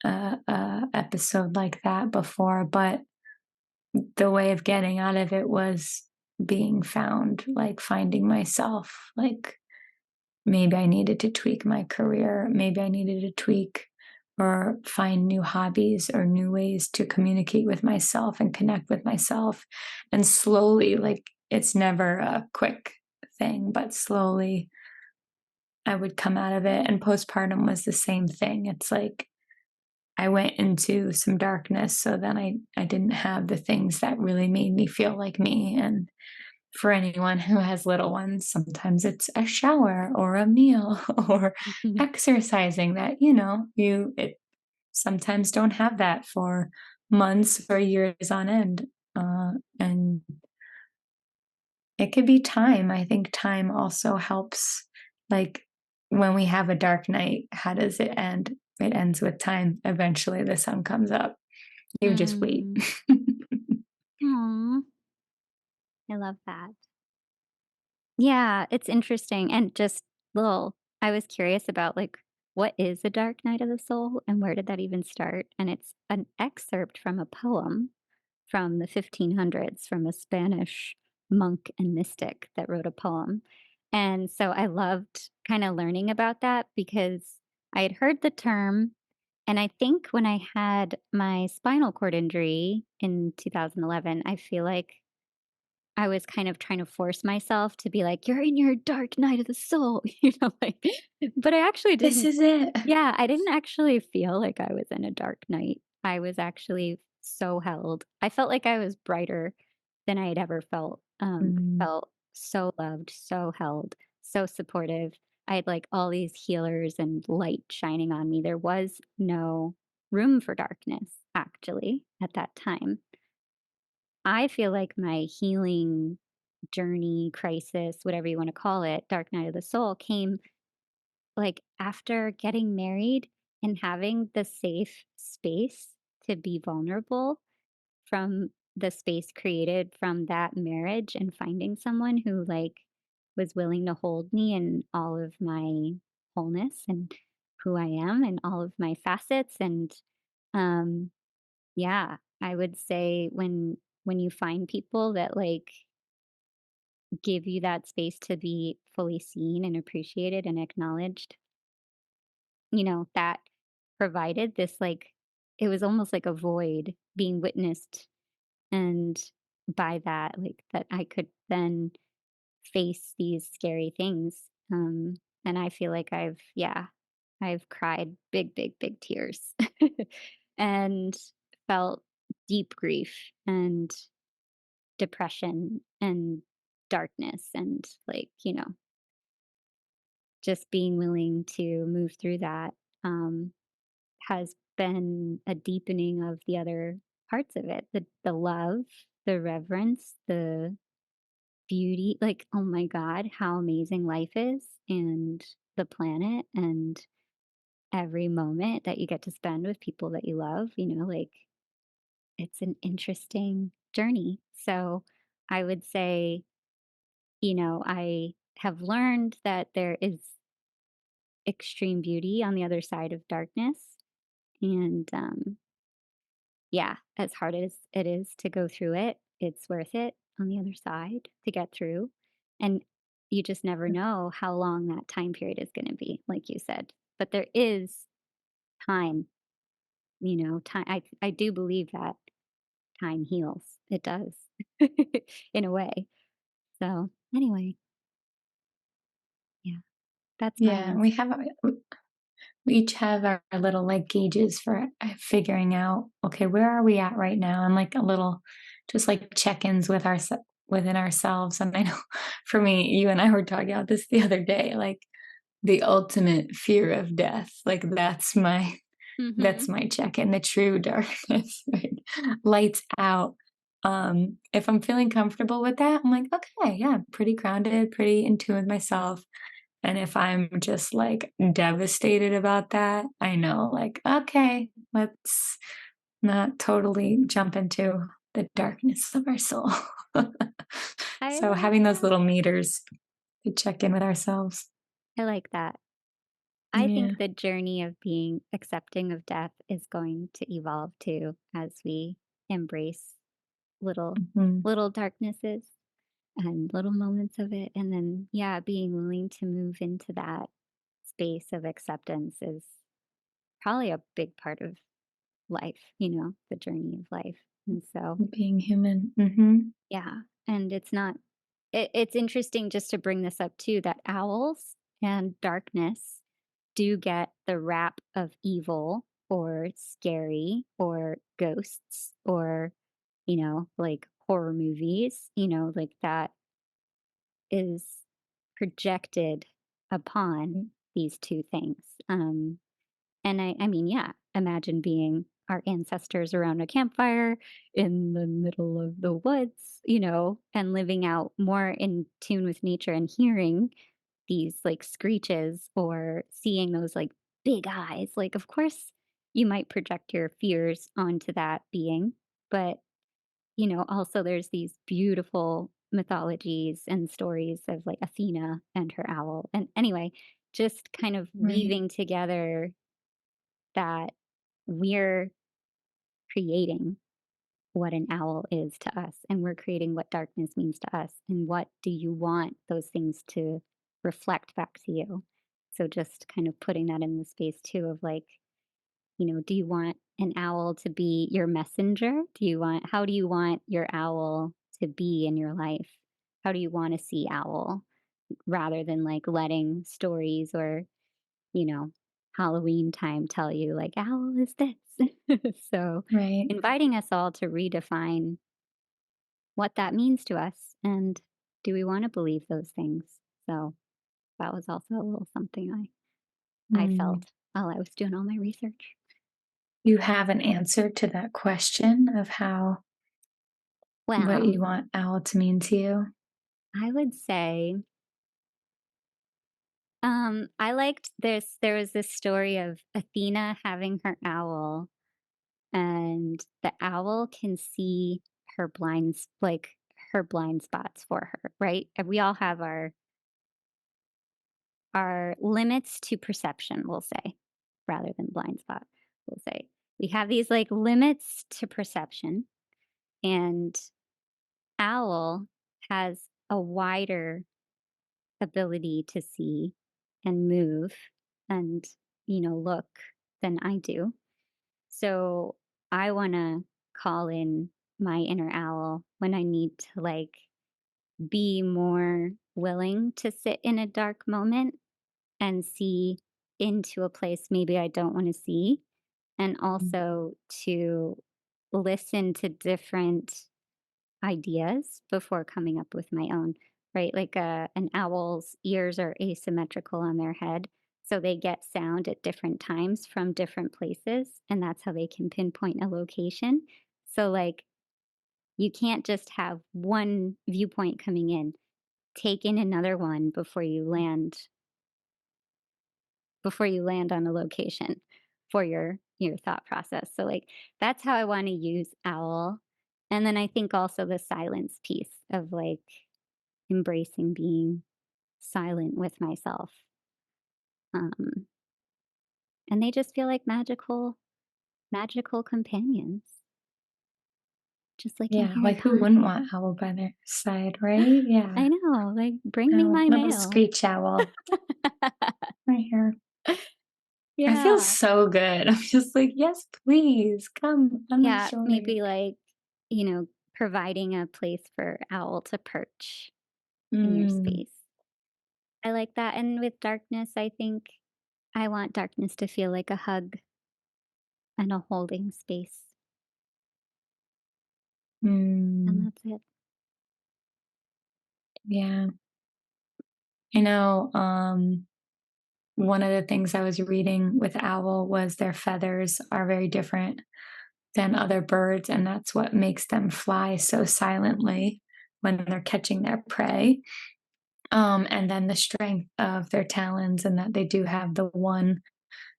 Speaker 2: a episode like that before, but the way of getting out of it was being found, like finding myself, like maybe I needed to tweak my career. Maybe I needed to tweak or find new hobbies or new ways to communicate with myself and connect with myself. And slowly, like it's never a quick thing, but slowly I would come out of it. And postpartum was the same thing. It's like I went into some darkness. So then I didn't have the things that really made me feel like me. And for anyone who has little ones, sometimes it's a shower or a meal or exercising that, you it sometimes don't have that for months or years on end. And it could be time. I think time also helps. Like when we have a dark night, how does it end? It ends with time. Eventually the sun comes up. You just wait.
Speaker 1: Mm. Aw, I love that. Yeah, it's interesting and just little I was curious about, like, what is a dark night of the soul and where did that even start? And it's an excerpt from a poem from the 1500s from a Spanish monk and mystic that wrote a poem. And so I loved kinda learning about that because I had heard the term, and I think when I had my spinal cord injury in 2011, I feel like I was kind of trying to force myself to be like, "You're in your dark night of the soul," like, but I actually
Speaker 2: This
Speaker 1: didn't.
Speaker 2: is it.
Speaker 1: Yeah, I didn't actually feel like I was in a dark night. I was actually so held. I felt like I was brighter than I had ever felt.
Speaker 2: Mm.
Speaker 1: Felt so loved, so held, so supportive. I had like all these healers and light shining on me. There was no room for darkness actually at that time. I feel like my healing journey, crisis, whatever you want to call it, dark night of the soul came like after getting married and having the safe space to be vulnerable from the space created from that marriage and finding someone who like was willing to hold me in all of my wholeness and who I am and all of my facets and um yeah, I would say when you find people that like give you that space to be fully seen and appreciated and acknowledged, that provided this like it was almost like a void being witnessed and by that like that I could then face these scary things. And I feel like I've cried big, big, big tears and felt deep grief and depression and darkness and like, just being willing to move through that um, has been a deepening of the other parts of it, the love, the reverence, the beauty, like, oh my god, how amazing life is and the planet and every moment that you get to spend with people that you love, like, it's an interesting journey. So, I would say, I have learned that there is extreme beauty on the other side of darkness, and, yeah, as hard as it is to go through it, it's worth it on the other side to get through, and you just never know how long that time period is gonna be, like you said, but there is time, time I do believe that time heals. It does in a way. So, anyway, yeah, that's my
Speaker 2: Yeah,
Speaker 1: answer.
Speaker 2: we each have our little like gauges for figuring out, okay, where are we at right now? And like a little just like check-ins with within ourselves. And I know for me, you and I were talking about this the other day, like the ultimate fear of death. Like that's
Speaker 1: Mhm.
Speaker 2: my check-in, the true darkness, right? Lights out. If I'm feeling comfortable with that, I'm like, okay, yeah, pretty grounded, pretty in tune with myself. And if I'm just like devastated about that, I know, like, okay, let's not totally jump into the darkness of our soul.
Speaker 1: I
Speaker 2: So
Speaker 1: like
Speaker 2: having those
Speaker 1: that.
Speaker 2: little meters to check in with ourselves.
Speaker 1: I like that. I
Speaker 2: Yeah.
Speaker 1: think the journey of being accepting of death is going to evolve too as we embrace little
Speaker 2: Mhm.
Speaker 1: little darknesses and little moments of it and then yeah, being willing to move into that space of acceptance is probably a big part of life, the journey of life. And so,
Speaker 2: Being human. Mhm.
Speaker 1: yeah, and it's interesting just to bring this up too that owls and darkness do get the rap of evil or scary or ghosts or, like horror movies, like that is projected upon these two things. And I mean, yeah, imagine being our ancestors around a campfire in the middle of the woods, and living out more in tune with nature and hearing these like screeches or seeing those like big eyes. Like, of course, you might project your fears onto that being, but also there's these beautiful mythologies and stories of like Athena and her owl. And anyway, just kind of
Speaker 2: Right.
Speaker 1: weaving together that we're creating what an owl is to us, and we're creating what darkness means to us. And what do you want those things to reflect back to you? So just kind of putting that in the space too of like, do you want an owl to be your messenger? How do you want your owl to be in your life? How do you want to see owl rather than like letting stories or, you know, Halloween time tell you like owl is this. So
Speaker 2: Right.
Speaker 1: inviting us all to redefine what that means to us and do we want to believe those things? So that was also a little something I
Speaker 2: Mm.
Speaker 1: felt while I was doing all my research.
Speaker 2: You have an answer to that question of how what
Speaker 1: Well,
Speaker 2: you want owl to mean to you?
Speaker 1: I would say, I liked this. There was this story of Athena having her owl, and the owl can see her blind spots for her, right? And we all have our limits to perception, we'll say, rather than blind spot, we'll say. We have these like limits to perception, and owl has a wider ability to see and move and, look than I do. So I want to call in my inner owl when I need to like be more willing to sit in a dark moment and see into a place maybe I don't want to see, and
Speaker 2: Mm.
Speaker 1: also to listen to different ideas before coming up with my own, right? Like an owl's ears are asymmetrical on their head. So they get sound at different times from different places. And that's how they can pinpoint a location. So, like, you can't just have one viewpoint coming in, take in another one before you land on a location for your thought process. So like that's how I want to use owl. And then I think also the silence piece of like embracing being silent with myself. Um, and they just feel like magical companions, just like in
Speaker 2: Yeah,
Speaker 1: Harry
Speaker 2: like who wouldn't
Speaker 1: Potter.
Speaker 2: want owl by their side, right? Yeah.
Speaker 1: I know, like bring me
Speaker 2: Owl,
Speaker 1: my
Speaker 2: little
Speaker 1: mail.
Speaker 2: screech owl right here. I feel
Speaker 1: Yeah.
Speaker 2: so good. I'm just like, yes, please come on my
Speaker 1: Yeah,
Speaker 2: shoulder.
Speaker 1: maybe like, providing a place for owl to perch in your
Speaker 2: Mm,
Speaker 1: space. I like that, and with darkness, I think I want darkness to feel like a hug and a holding space, and
Speaker 2: mm,
Speaker 1: that's it.
Speaker 2: yeah. I know, one of the things I was reading with owl was their feathers are very different than other birds, and that's what makes them fly so silently when they're catching their prey. And then the strength of their talons, and that they do have the one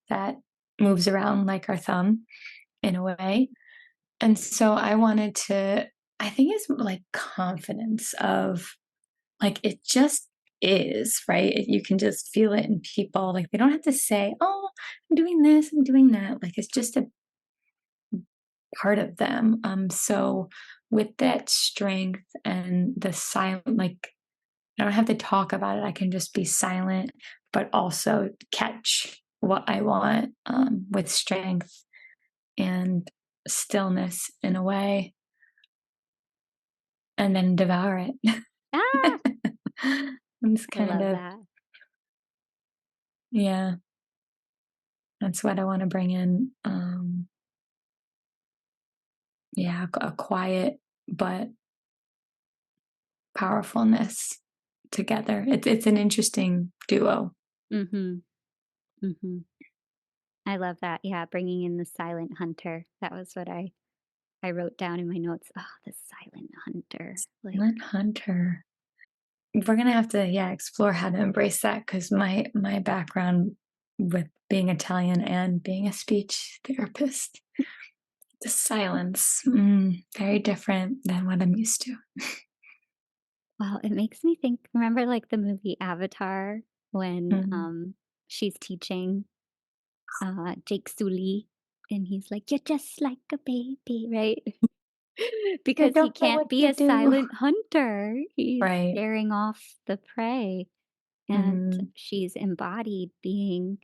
Speaker 2: that moves around like our thumb in a way. And so I wanted to, I think it's like confidence of like it just is, right? You can just feel it in people. Like they don't have to say, oh, I'm doing this, I'm doing that. Like it's just a part of them. So with that strength and the silent, like I don't have to talk about it. I can just be silent, but also catch what I want with strength and stillness in a way, and then devour it.
Speaker 1: Ah,
Speaker 2: It's
Speaker 1: I
Speaker 2: kind
Speaker 1: love
Speaker 2: of,
Speaker 1: that.
Speaker 2: yeah, that's what I want to bring in. Yeah, a quiet but powerfulness together. It's an interesting duo.
Speaker 1: Mhm, mhm. I love that, yeah, bringing in the silent hunter. That was what I wrote down in my notes. Oh, the silent hunter, like
Speaker 2: Silent Hunter. We're gonna have to, yeah, explore how to embrace that because my background with being Italian and being a speech therapist, the silence, very different than what I'm used to.
Speaker 1: Well, it makes me think remember, like, the movie Avatar when,
Speaker 2: Mm.
Speaker 1: she's teaching, Jake Sully, and he's like, "You're just like a baby," right?
Speaker 2: I
Speaker 1: Because he
Speaker 2: don't know
Speaker 1: can't
Speaker 2: what
Speaker 1: be
Speaker 2: to
Speaker 1: a
Speaker 2: do.
Speaker 1: silent hunter. He's
Speaker 2: Right.
Speaker 1: scaring off the prey, and
Speaker 2: Mhm.
Speaker 1: she's embodied being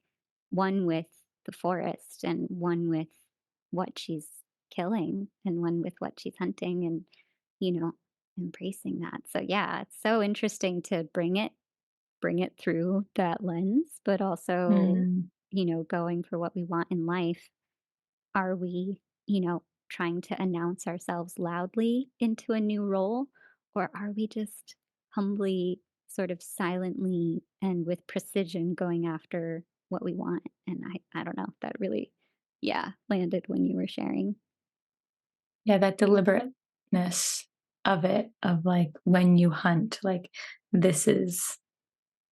Speaker 1: one with the forest and one with what she's killing and one with what she's hunting and, you know, embracing that. So, yeah, it's so interesting to bring it through that lens, but also,
Speaker 2: Mm.
Speaker 1: going for what we want in life. Are we, trying to announce ourselves loudly into a new role, or are we just humbly, sort of silently and with precision going after what we want? And I don't know, that really, yeah, landed when you were sharing.
Speaker 2: Yeah, that deliberateness of it, of, like, when you hunt, like, this is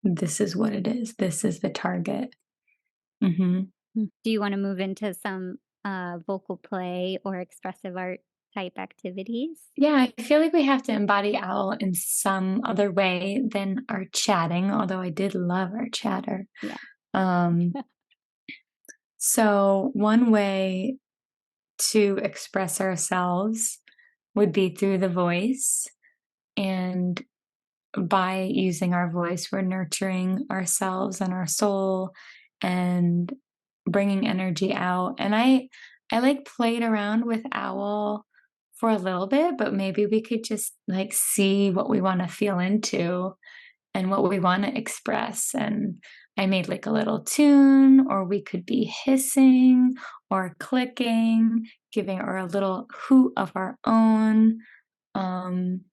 Speaker 2: this is what it is. This is the target. Mhm.
Speaker 1: Do you want to move into some vocal play or expressive art type activities?
Speaker 2: Yeah, I feel like we have to embody owl in some other way than our chatting, although I did love our chatter.
Speaker 1: Yeah.
Speaker 2: Um, so one way to express ourselves would be through the voice, and by using our voice, we're nurturing ourselves and our soul and bringing energy out. And I like played around with owl for a little bit, but maybe we could just like see what we want to feel into and what we want to express. And I made like a little tune, or we could be hissing or clicking, giving or a little hoot of our own. Um,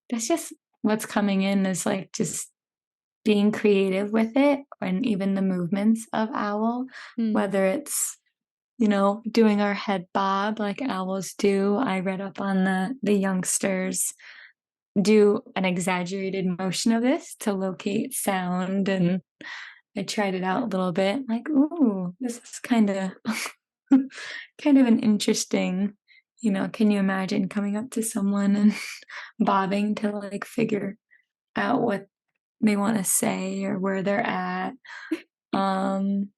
Speaker 2: that's just what's coming in is like just being creative with it and even the movements of owl,
Speaker 1: Mm.
Speaker 2: whether it's, doing our head bob like owls do. I read up on the youngsters do an exaggerated motion of this to locate sound, and I tried it out a little bit. Like, ooh, this is kind of kind of an interesting, can you imagine coming up to someone and bobbing to like figure out what they want to say or where they're at? Um,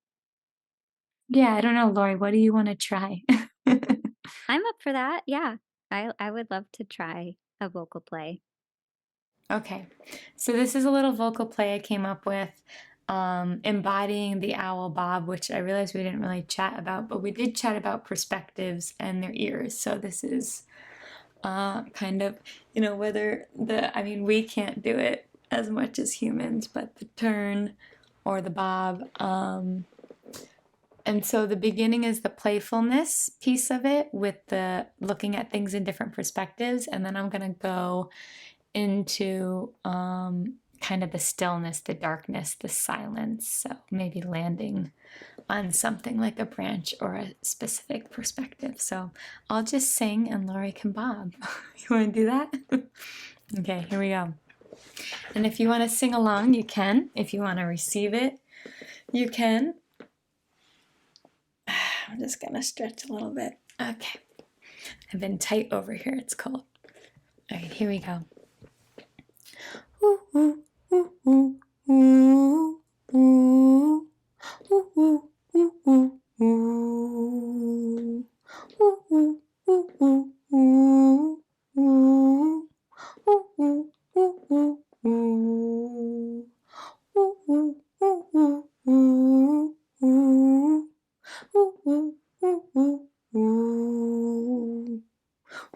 Speaker 2: yeah, I don't know, Lori, what do you want to try?
Speaker 1: I'm up for that. Yeah. I would love to try a vocal play.
Speaker 2: Okay, so this is a little vocal play I came up with, embodying the owl bob, which I realized we didn't really chat about, but we did chat about perspectives and their ears. So this is kind of, whether I mean, we can't do it as much as humans, but the turn or the bob. And so the beginning is the playfulness piece of it with the looking at things in different perspectives. And then I'm going to go into kind of the stillness, the darkness, the silence. So maybe landing on something like a branch or a specific perspective. So I'll just sing and Laurie can bob. You want to do that? Okay, here we go. And if you want to sing along, you can. If you want to receive it, you can. I'm just going to stretch a little bit. Okay. I've been tight over here, it's cold. All right, here we go. Ooh, ooh, ooh, ooh, ooh, ooh. Ooh, ooh, ooh, ooh, ooh. Ooh, ooh, ooh, ooh, ooh. Ooh. Ooh, ooh, ooh, ooh, ooh. Ooh, ooh, ooh, ooh, ooh. Ooh. Ooh, ooh, ooh, ooh, ooh.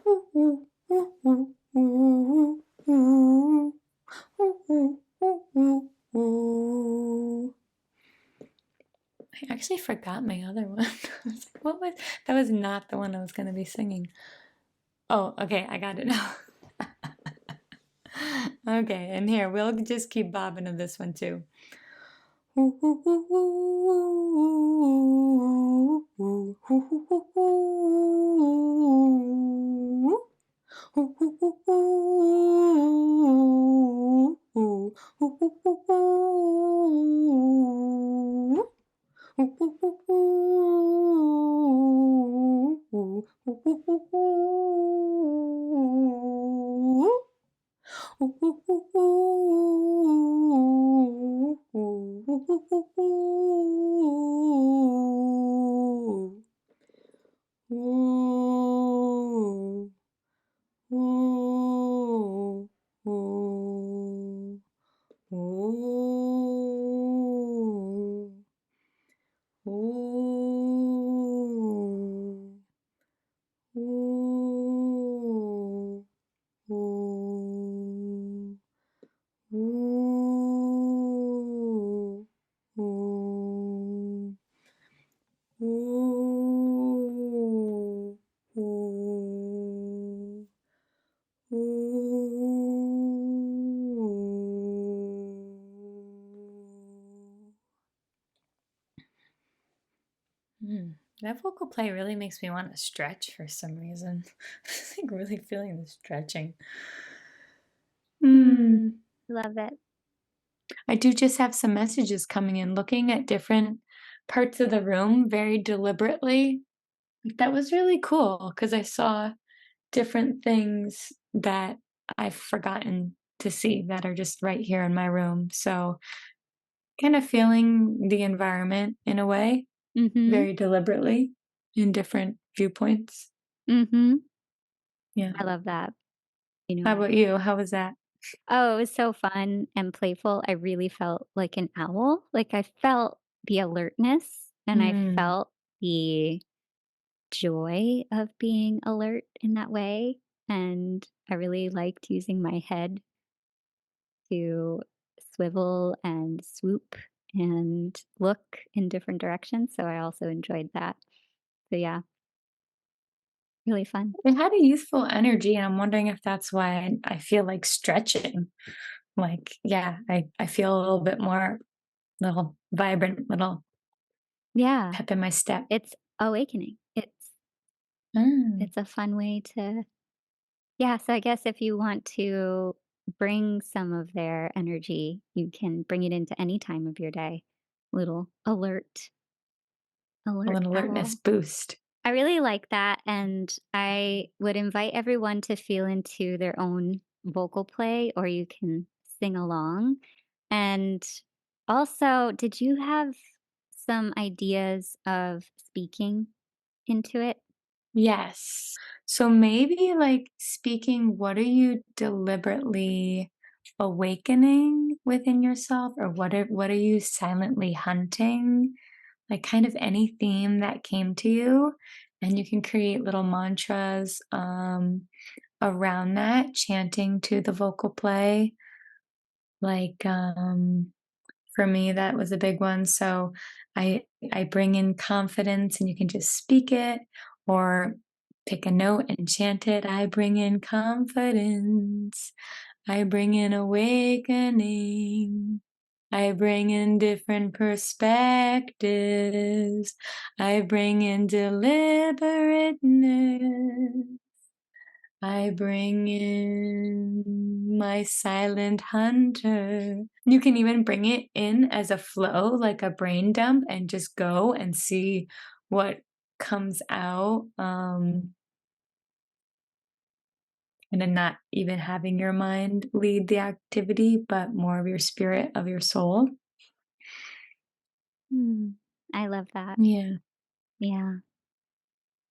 Speaker 2: Ooh, ooh, ooh, ooh, ooh. Ooh. Ooh, ooh, ooh, ooh, ooh. I actually forgot my other one. I was like, what was that? Was not the one I was going to be singing. Oh, okay, I got it now. Okay, and here we'll just keep bobbing of this one too. Mm, that vocal play really makes me want to stretch for some reason. I'm like really feeling the stretching.
Speaker 1: Mm,
Speaker 2: Hmm.
Speaker 1: love it.
Speaker 2: I do just have some messages coming in, looking at different parts of the room very deliberately. Like, that was really cool because I saw different things that I've forgotten to see that are just right here in my room. So, kind of feeling the environment in a way,
Speaker 1: Mhm,
Speaker 2: very deliberately in different viewpoints.
Speaker 1: mhm.
Speaker 2: Yeah.
Speaker 1: I love that. You know
Speaker 2: How
Speaker 1: what?
Speaker 2: about you? How was that?
Speaker 1: Oh, it was so fun and playful. I really felt like an owl. Like, I felt the alertness, and I
Speaker 2: Mm.
Speaker 1: felt the joy of being alert in that way, and I really liked using my head to swivel and swoop and look in different directions, so I also enjoyed that. So, yeah, really fun.
Speaker 2: It had a youthful energy, and I'm wondering if that's why I feel like stretching. Like, yeah, I feel a little bit more little vibrant, little
Speaker 1: Yeah,
Speaker 2: pep in my step.
Speaker 1: it's awakening.
Speaker 2: Mm,
Speaker 1: It's a fun way to yeah, so I guess if you want to bring some of their energy, you can bring it into any time of your day. Little
Speaker 2: a
Speaker 1: alert
Speaker 2: little alertness
Speaker 1: owl.
Speaker 2: boost.
Speaker 1: I really like that, and I would invite everyone to feel into their own vocal play, or you can sing along. And also, did you have some ideas of speaking into it?
Speaker 2: Yes. So maybe like speaking, what are you deliberately awakening within yourself, or what are you silently hunting? Like kind of any theme that came to you, and you can create little mantras around that, chanting to the vocal play. Like for me, that was a big one. So I bring in confidence, and you can just speak it or pick a note and chant it. I bring in confidence. I bring in awakening. I bring in different perspectives. I bring in deliberateness. I bring in my silent hunter. You can even bring it in as a flow, like a brain dump, and just go and see what comes out. And then not even having your mind lead the activity, but more of your spirit, of your soul.
Speaker 1: Hmm, I love that.
Speaker 2: Yeah.
Speaker 1: Yeah.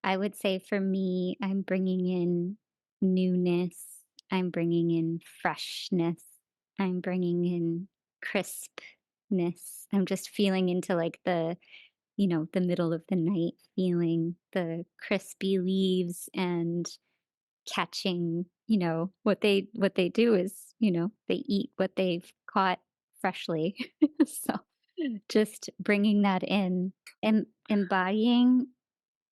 Speaker 1: I would say for me, I'm bringing in newness. I'm bringing in freshness. I'm bringing in crispness. I'm just feeling into like the middle of the night, feeling the crispy leaves and catching, what they do is, they eat what they've caught freshly. So just bringing that in and embodying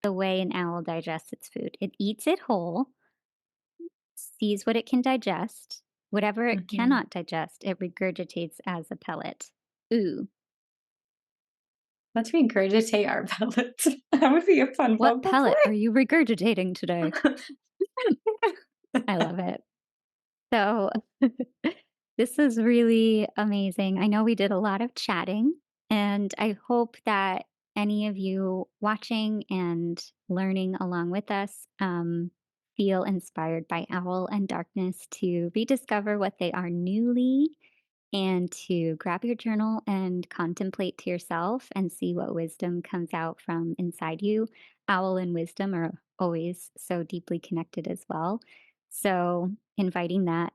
Speaker 1: the way an owl digests its food. It eats it whole, sees what it can digest. Whatever it
Speaker 2: Mhm.
Speaker 1: cannot digest, it regurgitates as a pellet. Ooh,
Speaker 2: Let's regurgitate our pellets. That would be a fun
Speaker 1: what
Speaker 2: vocal
Speaker 1: pellet are you regurgitating today?
Speaker 2: play.
Speaker 1: I love it. So, this is really amazing. I know we did a lot of chatting, and I hope that any of you watching and learning along with us feel inspired by owl and darkness to rediscover what they are newly and to grab your journal and contemplate to yourself and see what wisdom comes out from inside you. Owl and wisdom are always so deeply connected as well. So, inviting that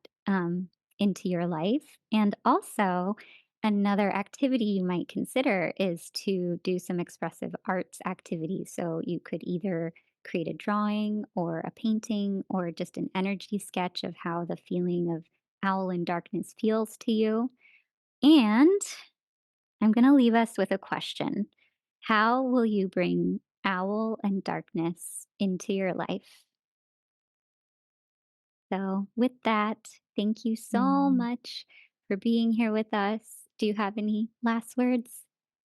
Speaker 1: into your life. And also, another activity you might consider is to do some expressive arts activities. So, you could either create a drawing or a painting or just an energy sketch of how the feeling of owl and darkness feels to you. And I'm going to leave us with a question. How will you bring owl and darkness into your life? So, with that, thank you so
Speaker 2: Mm.
Speaker 1: much for being here with us. Do you have any last words,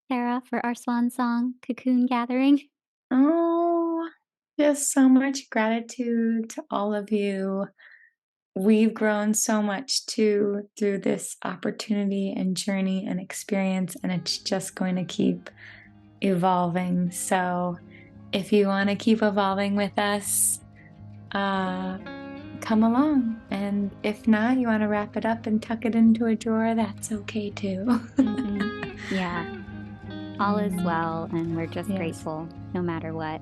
Speaker 1: Sarah, for our swan song, Cocoon Gathering?
Speaker 2: Oh, just so much gratitude to all of you. We've grown so much too through this opportunity and journey and experience, and it's just going to keep evolving. So, if you want to keep evolving with us, uh, come along. And if not, you want to wrap it up and tuck it into a drawer, that's okay too.
Speaker 1: Hmm. Yeah, all is
Speaker 2: Mm,
Speaker 1: well, and we're just
Speaker 2: yes.
Speaker 1: grateful no matter what.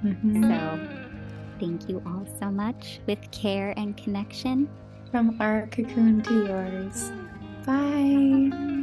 Speaker 1: So,
Speaker 2: Hmm.
Speaker 1: thank you all so much with care and connection.
Speaker 2: From our cocoon to yours. Bye.